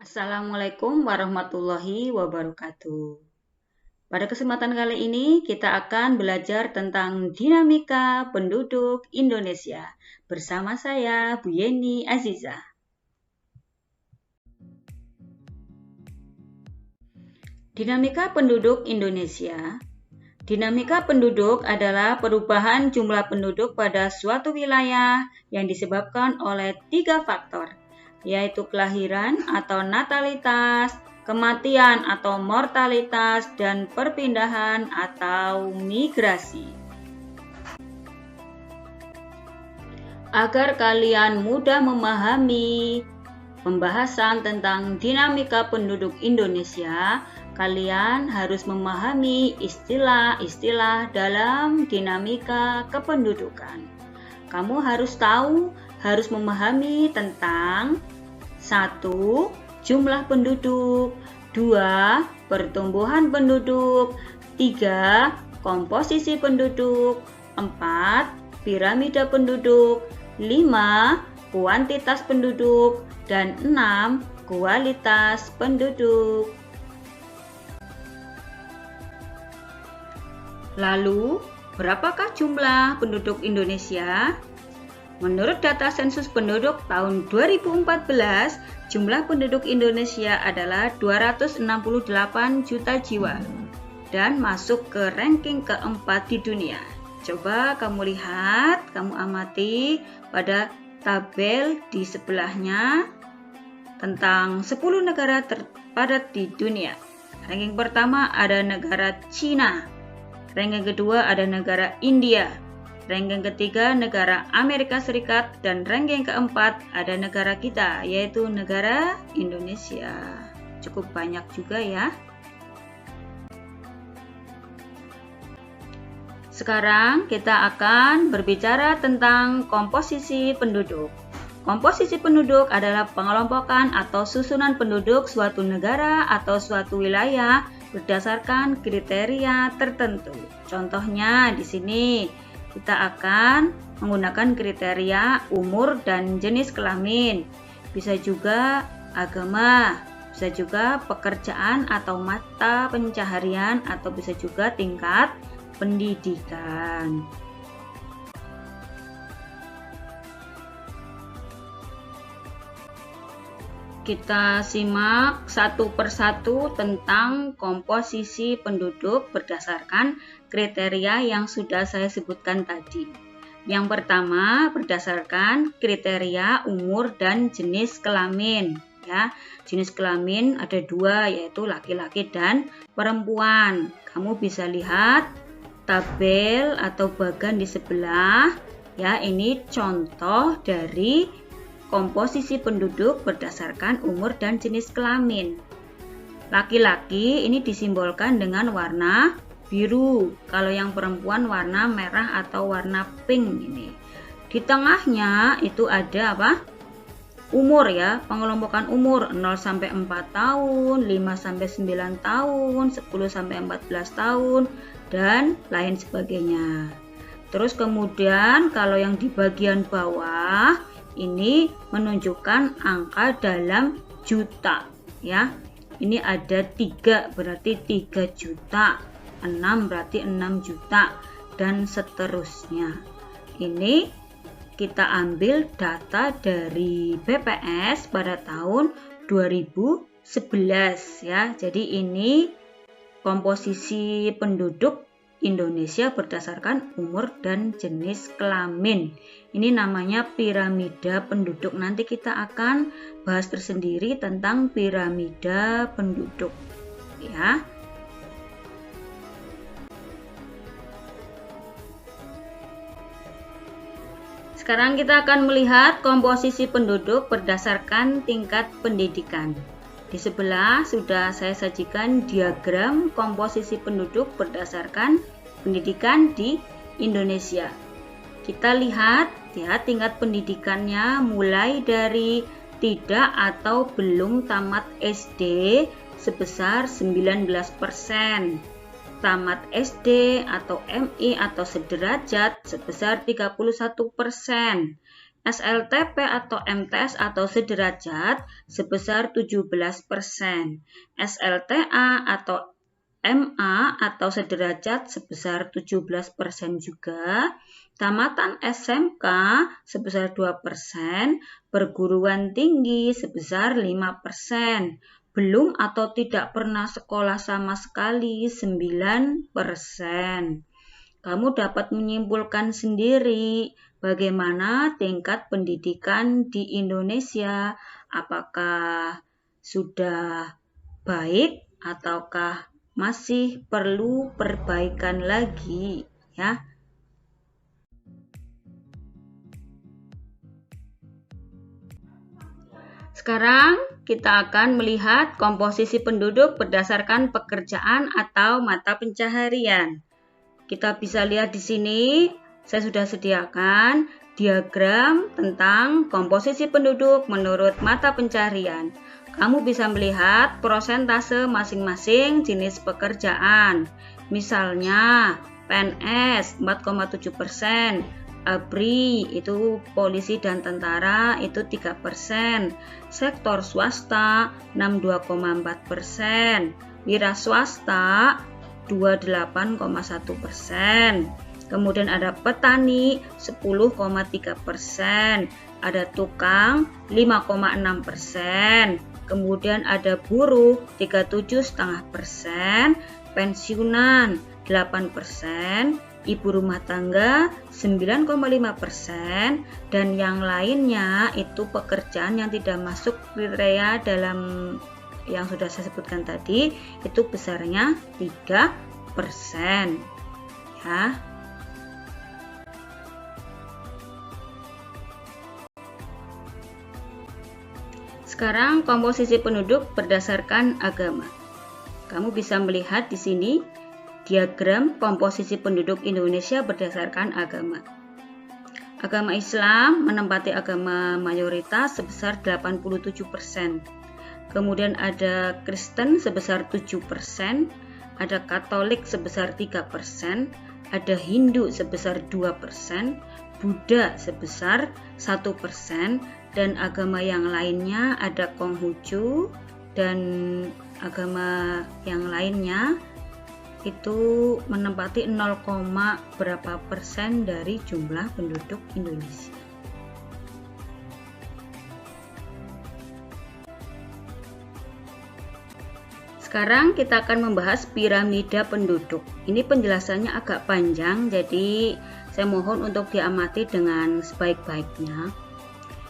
Assalamualaikum warahmatullahi wabarakatuh. Pada kesempatan kali ini kita akan belajar tentang dinamika penduduk Indonesia bersama saya Bu Yeni Aziza. Dinamika penduduk Indonesia. Dinamika penduduk adalah perubahan jumlah penduduk pada suatu wilayah yang disebabkan oleh 3 faktor, yaitu kelahiran atau natalitas, kematian atau mortalitas, dan perpindahan atau migrasi. Agar kalian mudah memahami pembahasan tentang dinamika penduduk Indonesia, kalian harus memahami istilah-istilah dalam dinamika kependudukan. Kamu harus memahami tentang 1. Jumlah penduduk, 2. Pertumbuhan penduduk, 3. Komposisi penduduk, 4. Piramida penduduk, 5. Kuantitas penduduk, dan 6. Kualitas penduduk. Lalu, berapakah jumlah penduduk Indonesia? Menurut data sensus penduduk tahun 2014, jumlah penduduk Indonesia adalah 268 juta jiwa dan masuk ke ranking keempat di dunia. Coba kamu lihat, kamu amati pada tabel di sebelahnya tentang 10 negara terpadat di dunia. Ranking pertama ada negara Cina, ranking kedua ada negara India, ranking ketiga negara Amerika Serikat, dan ranking keempat ada negara kita, yaitu negara Indonesia. Cukup banyak juga ya. Sekarang kita akan berbicara tentang komposisi penduduk. Komposisi penduduk adalah pengelompokan atau susunan penduduk suatu negara atau suatu wilayah berdasarkan kriteria tertentu. Contohnya di sini kita akan menggunakan kriteria umur dan jenis kelamin. Bisa juga agama, bisa juga pekerjaan atau mata pencaharian, atau bisa juga tingkat pendidikan. Kita simak satu persatu tentang komposisi penduduk berdasarkan kriteria yang sudah saya sebutkan tadi. Yang pertama, berdasarkan kriteria umur dan jenis kelamin. Ya, jenis kelamin ada 2, yaitu laki-laki dan perempuan. Kamu bisa lihat tabel atau bagan di sebelah. Ya, ini contoh dari komposisi penduduk berdasarkan umur dan jenis kelamin. Laki-laki ini disimbolkan dengan warna biru, kalau yang perempuan warna merah atau warna pink ini. Di tengahnya itu ada apa? Umur ya, pengelompokan umur 0 sampai 4 tahun, 5 sampai 9 tahun, 10 sampai 14 tahun, dan lain sebagainya. Terus kemudian kalau yang di bagian bawah ini menunjukkan angka dalam juta ya. Ini ada 3 berarti 3 juta, 6 berarti 6 juta, dan seterusnya. Ini kita ambil data dari BPS pada tahun 2011 ya. Jadi ini komposisi penduduk Indonesia berdasarkan umur dan jenis kelamin. Ini namanya piramida penduduk. Nanti kita akan bahas tersendiri tentang piramida penduduk ya. Sekarang kita akan melihat komposisi penduduk berdasarkan tingkat pendidikan. Di sebelah sudah saya sajikan diagram komposisi penduduk berdasarkan pendidikan di Indonesia. Kita lihat ya, tingkat pendidikannya mulai dari tidak atau belum tamat SD sebesar 19%, tamat SD atau MI atau sederajat sebesar 31%, SLTP atau MTS atau sederajat sebesar 17%, SLTA atau MA atau sederajat sebesar 17% juga, tamatan SMK sebesar 2%, perguruan tinggi sebesar 5%, belum atau tidak pernah sekolah sama sekali 9%. Kamu dapat menyimpulkan sendiri bagaimana tingkat pendidikan di Indonesia, apakah sudah baik ataukah masih perlu perbaikan lagi, ya. Sekarang kita akan melihat komposisi penduduk berdasarkan pekerjaan atau mata pencaharian. Kita bisa lihat di sini, saya sudah sediakan diagram tentang komposisi penduduk menurut mata pencaharian. Kamu bisa melihat persentase masing-masing jenis pekerjaan. Misalnya, PNS 4,7%, ABRI itu polisi dan tentara itu 3%, sektor swasta 62,4%, wira swasta 28,1%. Kemudian ada petani 10,3%, ada tukang 5,6%, kemudian ada buruh 37,5%, pensiunan 8%, ibu rumah tangga 9,5%, dan yang lainnya itu pekerjaan yang tidak masuk kriteria dalam yang sudah saya sebutkan tadi, itu besarnya 3%, ya. Sekarang komposisi penduduk berdasarkan agama. Kamu bisa melihat di sini diagram komposisi penduduk Indonesia berdasarkan agama. Agama Islam menempati agama mayoritas sebesar 87%. Kemudian ada Kristen sebesar 7%, ada Katolik sebesar 3%, ada Hindu sebesar 2%, Buddha sebesar 1%, dan agama yang lainnya ada Konghucu dan agama yang lainnya itu menempati 0, berapa persen dari jumlah penduduk Indonesia. Sekarang kita akan membahas piramida penduduk. Ini penjelasannya agak panjang, jadi saya mohon untuk diamati dengan sebaik-baiknya.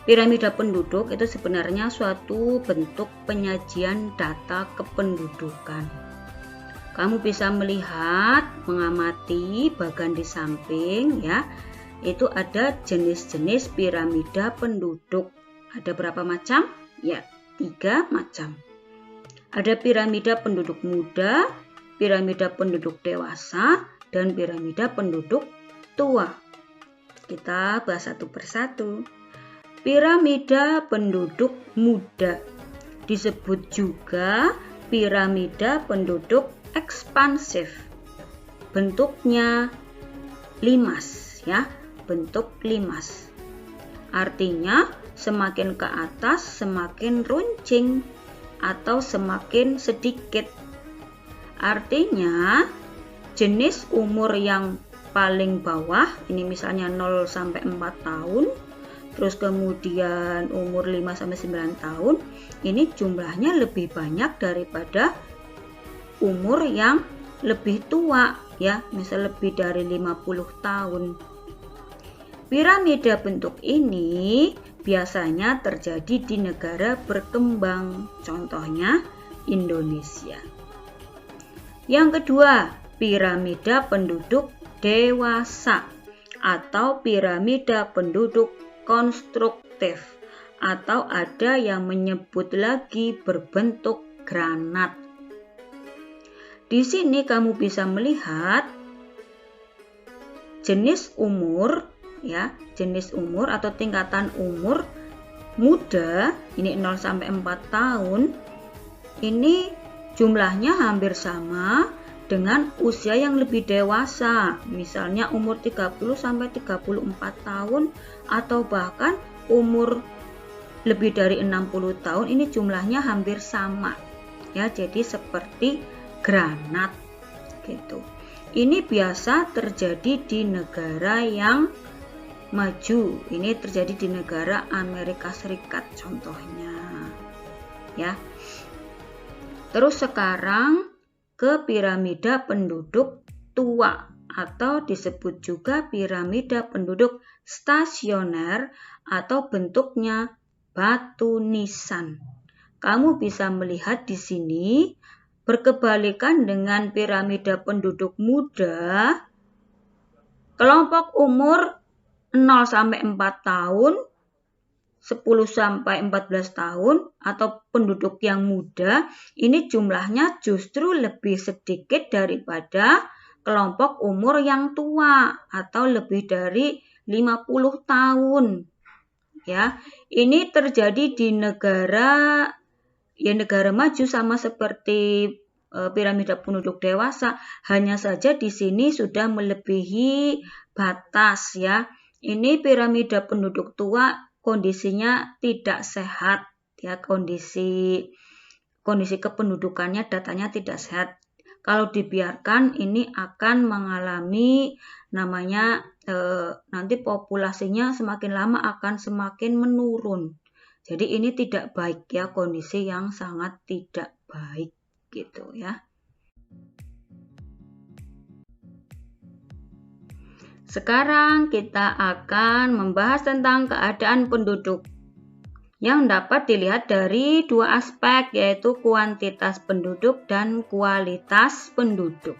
Piramida penduduk itu sebenarnya suatu bentuk penyajian data kependudukan. Kamu bisa melihat, mengamati bagian di samping, ya. Itu ada jenis-jenis piramida penduduk. Ada berapa macam? Ya, 3 macam. Ada piramida penduduk muda, piramida penduduk dewasa, dan piramida penduduk tua. Kita bahas satu persatu. Piramida penduduk muda disebut juga piramida penduduk ekspansif. Bentuknya limas, ya, bentuk limas. Artinya semakin ke atas semakin runcing atau semakin sedikit. Artinya jenis umur yang paling bawah, ini misalnya 0 sampai 4 tahun, terus kemudian umur 5 sampai 9 tahun, ini jumlahnya lebih banyak daripada umur yang lebih tua, ya, misal lebih dari 50 tahun. Piramida bentuk ini biasanya terjadi di negara berkembang, contohnya Indonesia. Yang kedua, piramida penduduk dewasa atau piramida penduduk konstruktif, atau ada yang menyebut lagi berbentuk granat. Di sini kamu bisa melihat jenis umur, ya, jenis umur atau tingkatan umur muda, ini 0 sampai 4 tahun. Ini jumlahnya hampir sama dengan usia yang lebih dewasa, misalnya umur 30-34 tahun atau bahkan umur lebih dari 60 tahun. Ini jumlahnya hampir sama ya, jadi seperti granat gitu. Ini biasa terjadi di negara yang maju. Ini terjadi di negara Amerika Serikat contohnya ya. Terus sekarang ke piramida penduduk tua atau disebut juga piramida penduduk stasioner atau bentuknya batu nisan. Kamu bisa melihat di sini berkebalikan dengan piramida penduduk muda, kelompok umur 0-4 tahun, 10-14 tahun atau penduduk yang muda, ini jumlahnya justru lebih sedikit daripada kelompok umur yang tua atau lebih dari 50 tahun. Ya, ini terjadi di negara maju sama seperti piramida penduduk dewasa, hanya saja di sini sudah melebihi batas ya. Ini piramida penduduk tua kondisinya tidak sehat ya, kondisi kependudukannya, datanya tidak sehat. Kalau dibiarkan ini akan mengalami namanya nanti populasinya semakin lama akan semakin menurun. Jadi ini tidak baik ya, kondisi yang sangat tidak baik gitu ya. Sekarang kita akan membahas tentang keadaan penduduk yang dapat dilihat dari dua aspek, yaitu kuantitas penduduk dan kualitas penduduk.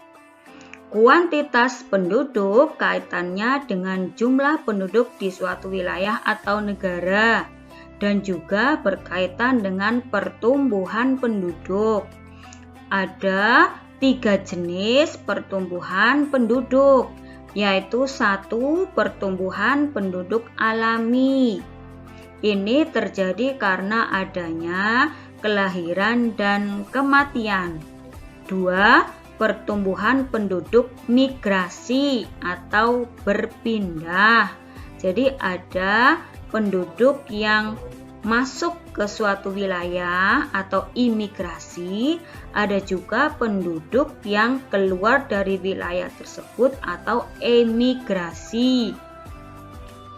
Kuantitas penduduk kaitannya dengan jumlah penduduk di suatu wilayah atau negara, dan juga berkaitan dengan pertumbuhan penduduk. Ada 3 jenis pertumbuhan penduduk, yaitu 1. Pertumbuhan penduduk alami. Ini terjadi karena adanya kelahiran dan kematian. 2. Pertumbuhan penduduk migrasi atau berpindah. Jadi ada penduduk yang masuk ke suatu wilayah atau imigrasi, ada juga penduduk yang keluar dari wilayah tersebut atau emigrasi.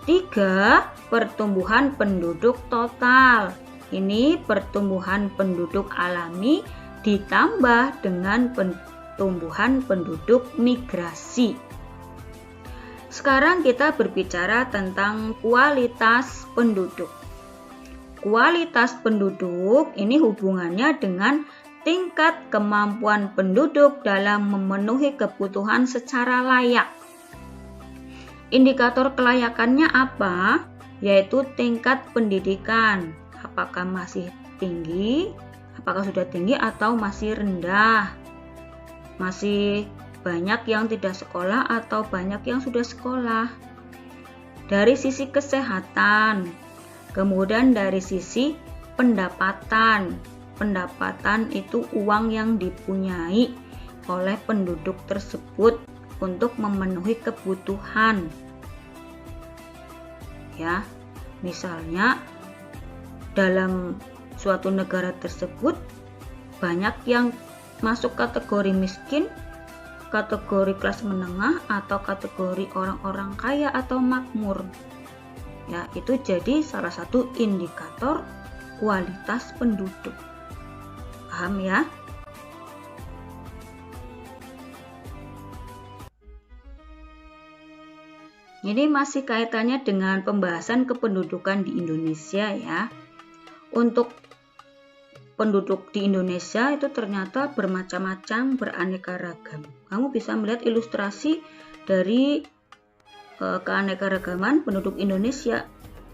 3. Pertumbuhan penduduk total. Ini pertumbuhan penduduk alami ditambah dengan pertumbuhan penduduk migrasi. Sekarang kita berbicara tentang kualitas penduduk. Kualitas penduduk ini hubungannya dengan tingkat kemampuan penduduk dalam memenuhi kebutuhan secara layak. Indikator kelayakannya apa? Yaitu tingkat pendidikan. Apakah masih tinggi? Apakah sudah tinggi atau masih rendah? Masih banyak yang tidak sekolah atau banyak yang sudah sekolah. Dari sisi kesehatan, kemudian dari sisi pendapatan. Pendapatan itu uang yang dipunyai oleh penduduk tersebut untuk memenuhi kebutuhan. Ya, misalnya dalam suatu negara tersebut banyak yang masuk kategori miskin, kategori kelas menengah, atau kategori orang-orang kaya atau makmur. Ya, itu jadi salah satu indikator kualitas penduduk. Paham ya? Ini masih kaitannya dengan pembahasan kependudukan di Indonesia ya. Untuk penduduk di Indonesia itu ternyata bermacam-macam, beraneka ragam. Kamu bisa melihat ilustrasi dari keanekaragaman penduduk Indonesia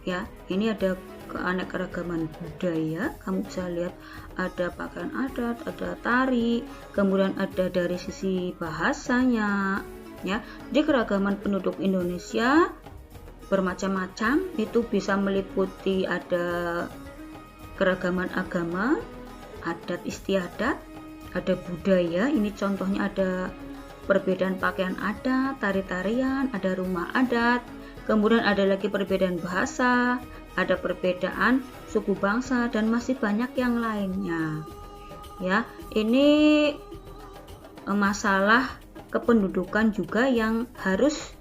ya. Ini ada keanekaragaman budaya, kamu bisa lihat ada pakaian adat, ada tari, kemudian ada dari sisi bahasanya ya. Jadi keragaman penduduk Indonesia bermacam-macam, itu bisa meliputi ada keragaman agama, adat istiadat, ada budaya, ini contohnya ada perbedaan pakaian adat, tari-tarian, ada rumah adat, kemudian ada lagi perbedaan bahasa, ada perbedaan suku bangsa, dan masih banyak yang lainnya. Ya, ini masalah kependudukan juga yang harus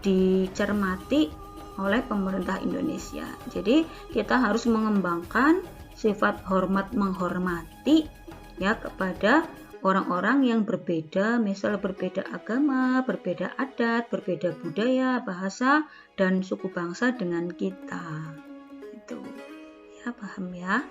dicermati oleh pemerintah Indonesia. Jadi kita harus mengembangkan sifat hormat menghormati ya kepada orang-orang yang berbeda, misal berbeda agama, berbeda adat, berbeda budaya, bahasa, dan suku bangsa dengan kita. Itu ya, paham ya?